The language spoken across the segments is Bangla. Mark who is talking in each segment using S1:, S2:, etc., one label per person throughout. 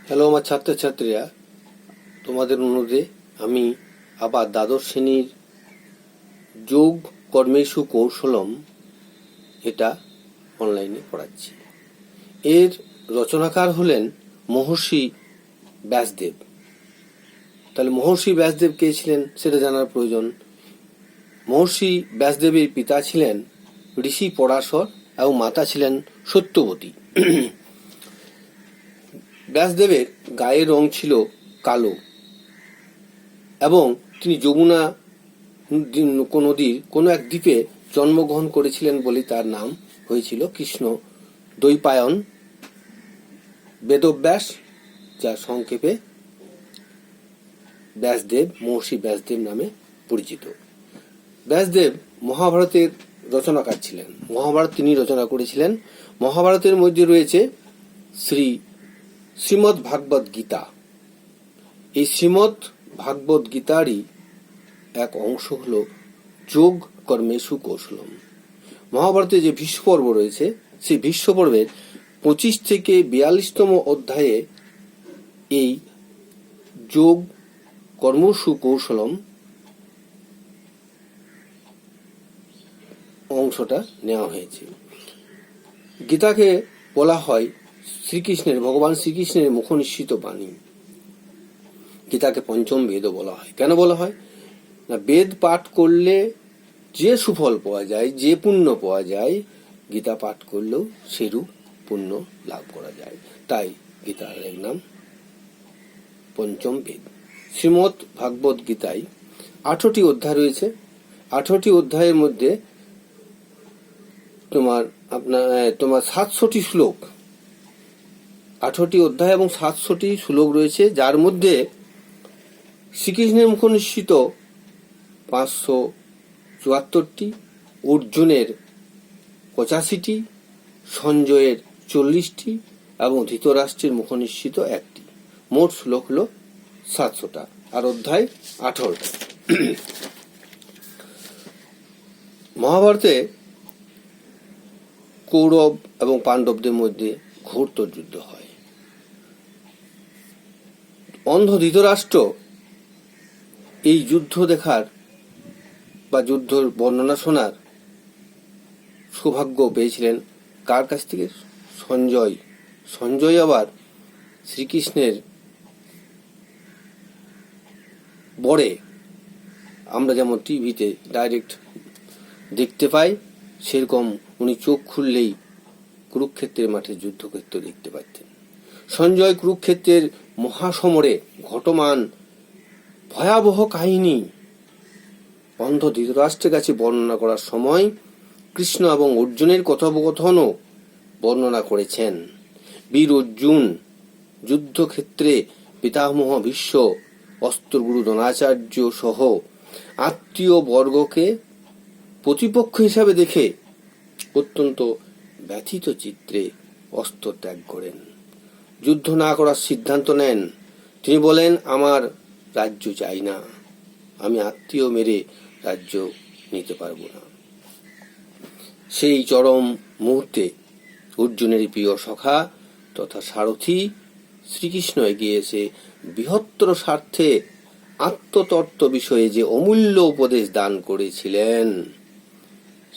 S1: হ্যালো আমার ছাত্রছাত্রীরা, তোমাদের অনুরোধে আমি আবার দ্বাদশ শ্রেণীর যোগ কর্মেষু কৌশলম এটা অনলাইনে পড়াচ্ছি। এর রচনাকার হলেন মহর্ষি ব্যাসদেব। তাহলে মহর্ষি ব্যাসদেব কে ছিলেন সেটা জানার প্রয়োজন। মহর্ষি ব্যাসদেবের পিতা ছিলেন ঋষি পরাশর এবং মাতা ছিলেন সত্যবতী। ব্যাসদেবের গায়ের রং ছিল কালো এবং তিনি যমুনা নদীর কোনো এক দ্বীপে জন্মগ্রহণ করেছিলেন বলে তার নাম হয়েছিল কৃষ্ণ দ্বৈপায়ন বেদব্যাস, যা সংক্ষেপে ব্যাসদেব, মহর্ষি ব্যাসদেব নামে পরিচিত। ব্যাসদেব মহাভারতের রচনাকার ছিলেন। মহাভারত তিনি রচনা করেছিলেন। মহাভারতের মধ্যে রয়েছে শ্রীমদ্ ভাগবত গীতা। এই শ্রীমদ্ ভাগবত গীতারই এক অংশ হল যোগ কর্মেষু কৌশলম। মহাভারতে যে ভীষ্ম পর্ব রয়েছে, সেই ভীষ্ম পর্বের 25 থেকে 42তম অধ্যায়ে এই যোগ কর্মসু কৌশলম অংশটা নেওয়া হয়েছে। গীতাকে বলা হয় ভগবান শ্রীকৃষ্ণের মুখনিঃসৃত বাণী। গীতাকে পঞ্চম বেদও বলা হয়। কেন বলা হয় না, বেদ পাঠ করলে যে সুফল পাওয়া যায়, যে পুণ্য পাওয়া যায়, গীতা পাঠ করলেও সেরূপ পুণ্য লাভ করা যায়। তাই গীতার এক নাম পঞ্চম বেদ। শ্রীমদ্ ভাগবত গীতায় 18টি অধ্যায় রয়েছে। 18টি অধ্যায়ের মধ্যে তোমার 700টি শ্লোক, 18টি অধ্যায় এবং 700টি শ্লোক রয়েছে, যার মধ্যে শ্রীকৃষ্ণের মুখনিঃসৃত 574টি, অর্জুনের 85টি, সঞ্জয়ের 40টি এবং ধৃতরাষ্ট্রের মুখনিঃসৃত 1টি। মোট শ্লোক হল 700টা আর অধ্যায় 18টা। মহাভারতে কৌরব এবং পাণ্ডবদের মধ্যে ঘোরতর যুদ্ধ হয়। অন্ধ ধৃতরাষ্ট্র এই যুদ্ধ দেখার বা যুদ্ধের বর্ণনা শোনার সৌভাগ্য পেয়েছিলেন কার কাছ থেকে? সঞ্জয়। সঞ্জয় আবার শ্রীকৃষ্ণের বরে, আমরা যেমন টিভিতে ডাইরেক্ট দেখতে পাই, সেরকম উনি চোখ খুললেই কুরুক্ষেত্রের মাঠে যুদ্ধক্ষেত্র দেখতে পাচ্ছেন। সঞ্জয় কুরুক্ষেত্রের মহাসমরে ঘটমান ভয়াবহ কাহিনী অন্ধ ধৃতরাষ্ট্রের কাছে বর্ণনা করার সময় কৃষ্ণ এবং অর্জুনের কথোপকথনও বর্ণনা করেছেন। বীর অর্জুন যুদ্ধক্ষেত্রে পিতামহ ভীষ্ম, অস্ত্রগুরু দ্রোণাচার্য সহ আত্মীয় বর্গকে প্রতিপক্ষ হিসাবে দেখে অত্যন্ত ব্যথিত চিত্রে অস্ত্র ত্যাগ করেন, যুদ্ধ না করার সিদ্ধান্ত নেন। তিনি বলেন, আমার রাজ্য চাই না, আমি আত্মীয় মেরে রাজ্য নিতে পারব না। সেই চরম মুহূর্তে অর্জুনের প্রিয় সখা তথা সারথি শ্রীকৃষ্ণ এগিয়ে এসে বৃহত্তর স্বার্থে আত্মতত্ত্ব বিষয়ে যে অমূল্য উপদেশ দান করেছিলেন,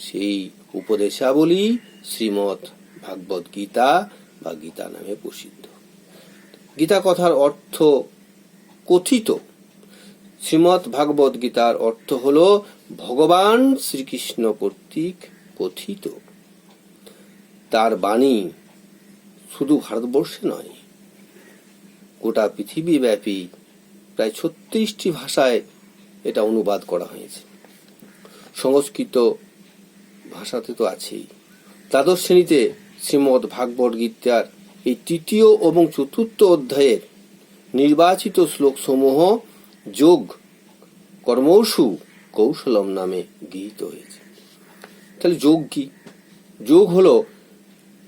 S1: সেই উপদেশাবলী শ্রীমদ্ ভাগবত গীতা বা গীতা নামে প্রসিদ্ধ। গীতা কথার অর্থ কথিত। শ্রীমদ্ ভাগবত গীতার অর্থ হল ভগবান শ্রীকৃষ্ণ কর্তৃক কথিত। তার বাণী শুধু ভারতবর্ষে নয়, গোটা পৃথিবী ব্যাপী প্রায় 36টি ভাষায় এটা অনুবাদ করা হয়েছে। সংস্কৃত ভাষাতে তো আছেই। দ্বাদশ শ্রেণীতে শ্রীমদ্ ভাগবত গীতার এই 3য় এবং 4র্থ অধ্যায়ের নির্বাচিত শ্লোক সমূহ যোগ কর্মসু কৌশলম নামে গৃহীত হয়েছে। তাহলে যোগ কি? যোগ হলো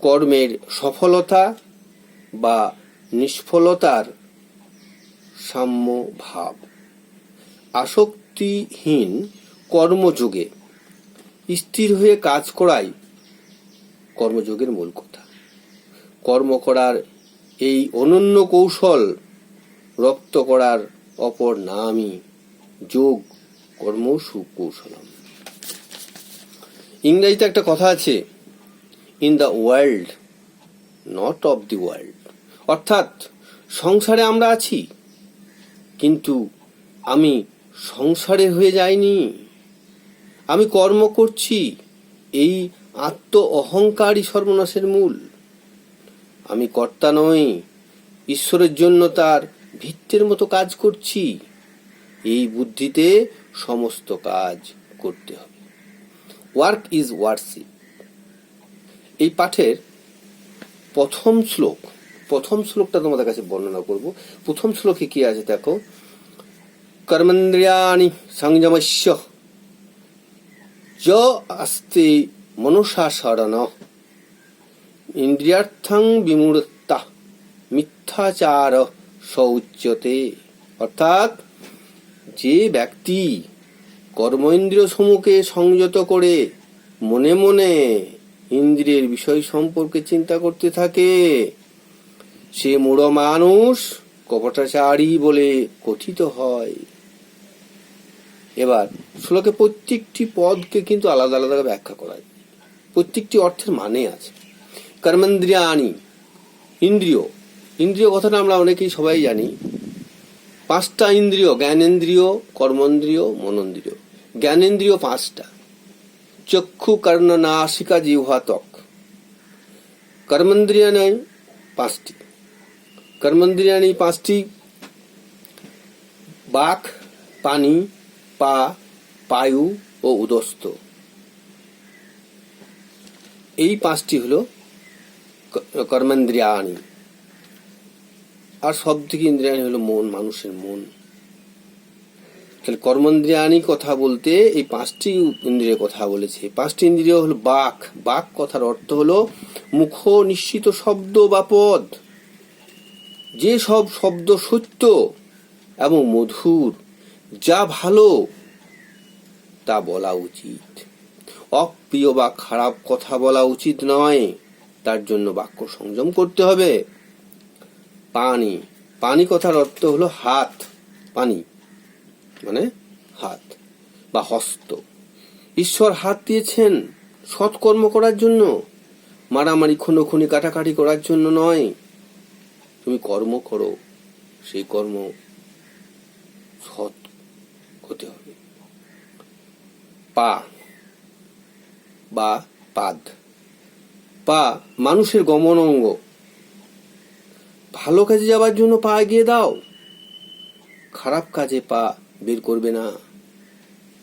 S1: কর্মের সফলতা বা নিষ্ফলতার সাম্য ভাব। আসক্তিহীন কর্মযোগে স্থির হয়ে কাজ করাই কর্মযোগের মূল কথা। কর্ম করার এই অনন্য কৌশল রপ্ত করার অপর নামই যোগ কর্ম সুকৌশলম। ইংরেজিতে একটা কথা আছে, in the world not of the world, অর্থাৎ সংসারে আমরা আছি কিন্তু আমি সংসারে হয়ে যাইনি, আমি কর্ম করছি। এই আত্ম অহংকারই সর্বনাশের মূল। আমি কর্তা নই, ঈশ্বরের জন্য তার ভিত্তির মতো কাজ করছি। এই বুদ্ধিতে সমস্ত কাজ করতে হবে। Work is worship. এই পাঠের প্রথম শ্লোকটা তোমাদের কাছে বর্ণনা করব। প্রথম শ্লোকে কি আছে দেখো, কর্মেন্দ্রিয়াণি সংযমস্য য আস্তে মনসা শরণ ইন্দ্রিয়ার্থং বিমূঢ়তা মিথ্যাচার সৌচ্যতে। অর্থাৎ যে ব্যক্তি কর্মেন্দ্রিয় সমূহকে সংযত করে মনে মনে ইন্দ্রিয়ের বিষয় সম্পর্কে চিন্তা করতে থাকে, সে মূঢ় মানুষ, কপটাচারী বলে কথিত হয়। এবার শ্লোকে প্রত্যেকটি পদকে কিন্তু আলাদা আলাদা ব্যাখ্যা করা যায়, প্রত্যেকটি অর্থের মানে আছে। কর্মেন্দ্রিয়াণি, ইন্দ্রিয়। ইন্দ্রিয় কথাটা আমরা অনেকেই সবাই জানি। পাঁচটা ইন্দ্রিয়, জ্ঞানেন্দ্রিয়, কর্মেন্দ্রিয়, মনেন্দ্রিয়। জ্ঞানেন্দ্রিয় পাঁচটা, চক্ষু কর্ণ নাসিকা জিহ্বা ত্বক। কর্মেন্দ্রিয়াণি পাঁচটি। কর্মেন্দ্রিয়াণি পাঁচটি, বাক, পানি, পা, পায়ু ও উদস্ত। এই পাঁচটি হলো কর্মেন্দ্রিয়াণি। আর সব থেকে ইন্দ্রিয়াণি হলো মন, মানুষের মন। তাহলে কর্মেন্দ্রিয়াণি কথা বলতে এই পাঁচটি ইন্দ্রিয়ের কথা বলেছে। পাঁচটি ইন্দ্রিয় হলো বাক। বাক কথার অর্থ হলো মুখ নিশ্চিত শব্দ বা পদ। যে সব শব্দ সত্য এবং মধুর, যা ভালো তা বলা উচিত। অপ্রিয় বা খারাপ কথা বলা উচিত নয়, তার জন্য বাক্য সংযম করতে হবে। পানি, পানি কথার অর্থ হলো হাত। পানি মানে হাত বা হস্ত। ঈশ্বর হাত দিয়েছেন সৎকর্ম করার জন্য, মারামারি, খুনোখুনি, কাটাকাটি করার জন্য নয়। তুমি কর্ম করো, সেই কর্ম সৎ হতে হবে। পা বা পাদ, পা মানুষের গমন অঙ্গ। ভালো কাজে যাবার জন্য পা এগিয়ে দাও, খারাপ কাজে পা বের করবে না,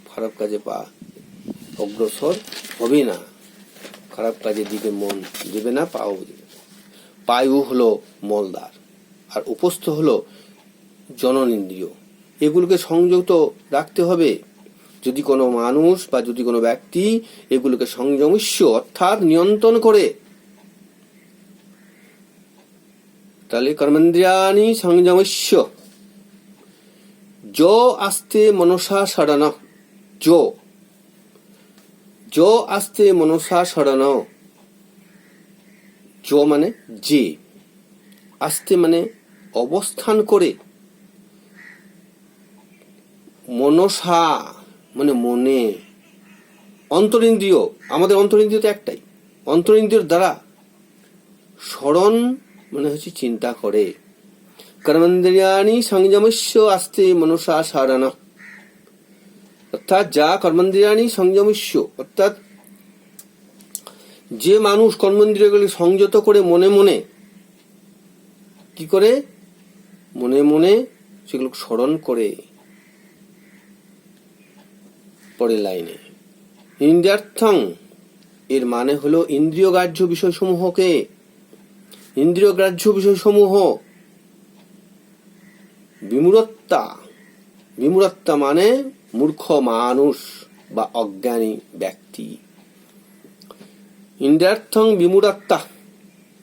S1: খারাপ কাজে পা অগ্রসর হবে না, খারাপ কাজের দিকে মন দেবে না, পাও দেবে। পায়ু হলো মলদ্বার, আর উপস্থ হলো জননেন্দ্রিয়। এগুলোকে সংযত রাখতে হবে। যদি কোনো মানুষ বা যদি কোনো ব্যক্তি এগুলোকে সংযমস্য অর্থাৎ নিয়ন্ত্রণ করে, তাহলে কর্মেন্দ্রিয়াণি সংযমস্য য আস্তে মনসা শরণ। য আস্তে মনসা শরণ। য মানে যে, আস্তে মানে অবস্থান করে, মনসা মানে মনে। অন্তরিন্দ্রিয়, আমাদের অন্তরিন্দ্রিয় তো একটাই, অন্তরিন্দ্রিয়র দ্বারা। স্মরণ মানে হচ্ছে চিন্তা করে। কর্মেন্দ্রিয়াণি সংযমস্য আস্তে মনসা শরণ। অর্থাৎ যা কর্মেন্দ্রিয়াণি সংযমস্য, অর্থাৎ যে মানুষ কর্মেন্দ্রিয়গুলি সংযত করে মনে মনে, কি করে? মনে মনে সেগুলো স্মরণ করে। পরের লাইনে ইন্দ্রিয়ার্থং, এর মানে হলো ইন্দ্রিয় গ্রাহ্য বিষয়সমূহকে, ইন্দ্রিয় গ্রাহ্য বিষয়সমূহ। বিমূঢ়তা, বিমূঢ়তা মানে মূর্খ মানুষ বা অজ্ঞানী ব্যক্তি। ইন্দ্রিয়ার্থং বিমূঢ়তা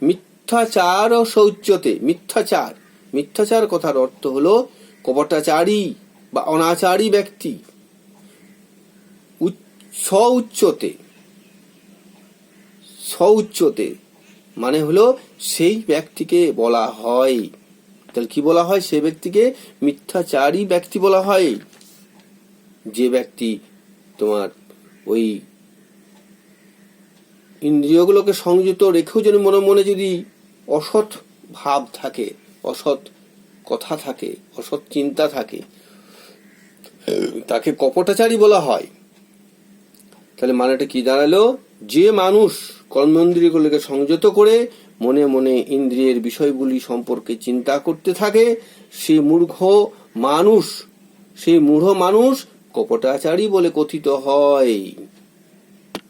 S1: মিথ্যাচার শৌচ্যতে। মিথ্যাচার, মিথ্যাচার কথার অর্থ হলো কপটাচারী বা অনাচারী ব্যক্তি। সউচ্যতে, সউচ্যতে মানে হলো সেই ব্যক্তিকে বলা হয়। তাহলে কি বলা হয়? সেই ব্যক্তিকে মিথ্যাচারী ব্যক্তি বলা হয়। যে ব্যক্তি তোমার ওই ইন্দ্রিয়গুলোকে সংযত রেখেও যদি মনে মনে যদি অসৎ ভাব থাকে, অসৎ কথা থাকে, অসৎ চিন্তা থাকে, তাকে কপটাচারী বলা হয়। তাহলে মানেটা কি দাঁড়ালো? যে মানুষ কর্মেন্দ্রিয়গুলোকে সংযত করে মনে মনে ইন্দ্রিয়ের বিষয়গুলি সম্পর্কে চিন্তা করতে থাকে, সে মূঢ় মানুষ কপটাচারী বলে কথিত হয়।